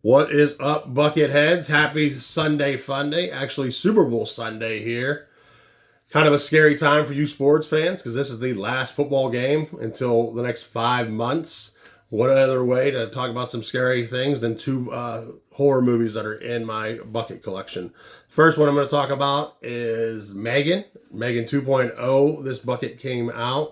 What is up, Bucketheads? Happy Sunday Funday. Actually, Super Bowl Sunday here. Kind of a scary time for you sports fans because this is the last football game until the next 5 months. What other way to talk about some scary things than two horror movies that are in my bucket collection? First one I'm going to talk about is Megan 2.0. This bucket came out.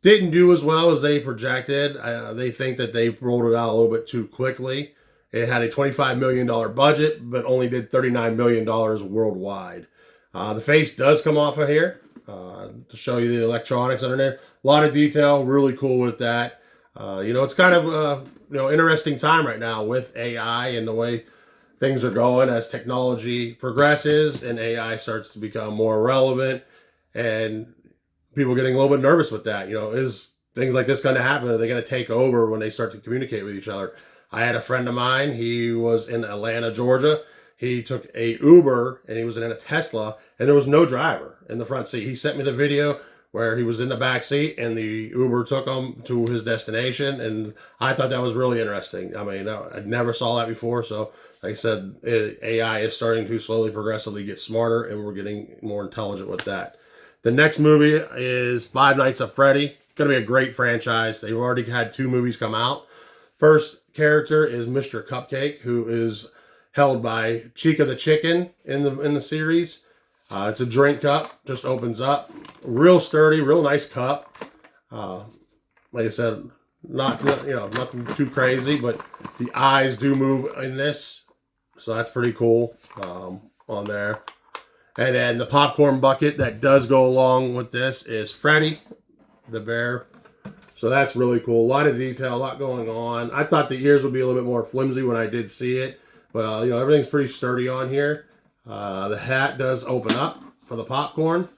Didn't do as well as they projected. They think that they rolled it out a little bit too quickly. It had a $25 million budget, but only did $39 million worldwide. The face does come off of here to show you the electronics underneath. A lot of detail, really cool with that. It's kind of interesting time right now with AI and the way things are going as technology progresses and AI starts to become more relevant, and people getting a little bit nervous with that. Is things like this going to happen? Are they going to take over when they start to communicate with each other? I had a friend of mine, he was in Atlanta, Georgia. He took a Uber and he was in a Tesla and there was no driver in the front seat. He sent me the video where he was in the back seat and the Uber took him to his destination. And I thought that was really interesting. I mean, I never saw that before. So like I said, AI is starting to slowly, progressively get smarter and we're getting more intelligent with that. The next movie is Five Nights at Freddy. Going to be a great franchise. They've already had 2 movies come out. First character is Mr. Cupcake, who is held by Chica the Chicken in the series. It's a drink cup, just opens up, real sturdy, real nice cup. Like I said, nothing too crazy, but the eyes do move in this, so that's pretty cool on there. And then the popcorn bucket that does go along with this is Freddy the bear. So that's really cool. A lot of detail, a lot going on. I thought the ears would be a little bit more flimsy when I did see it. But, everything's pretty sturdy on here. The hat does open up for the popcorn.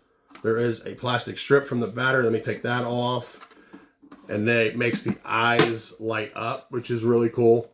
There is a plastic strip from the battery. Let me take that off. And then it makes the eyes light up, which is really cool.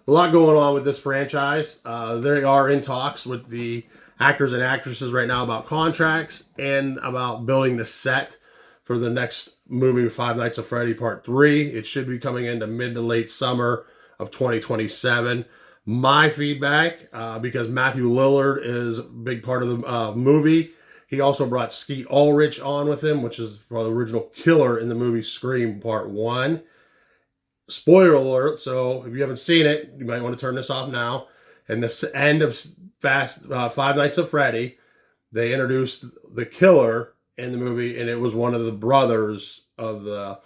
A lot going on with this franchise. They are in talks with the actors and actresses right now about contracts and about building the set for the next movie, Five Nights at Freddy Part 3. It should be coming into mid to late summer of 2027. My feedback, because Matthew Lillard is a big part of the movie, he also brought Skeet Ulrich on with him, which is the original killer in the movie Scream Part 1. Spoiler alert, so if you haven't seen it, you might want to turn this off now. And the end of Five Nights at Freddy, they introduced the killer in the movie, and it was one of the brothers of the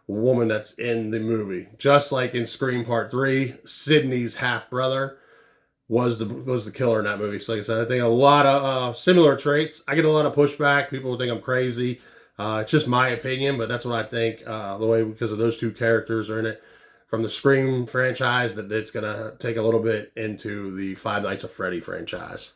woman that's in the movie. Just like in Scream Part 3, Sidney's half-brother was the killer in that movie. So like I said, I think a lot of similar traits. I get a lot of pushback. People think I'm crazy. It's just my opinion, but that's what I think, the way, because of those 2 characters are in it from the Scream franchise, that it's going to take a little bit into the Five Nights at Freddy franchise.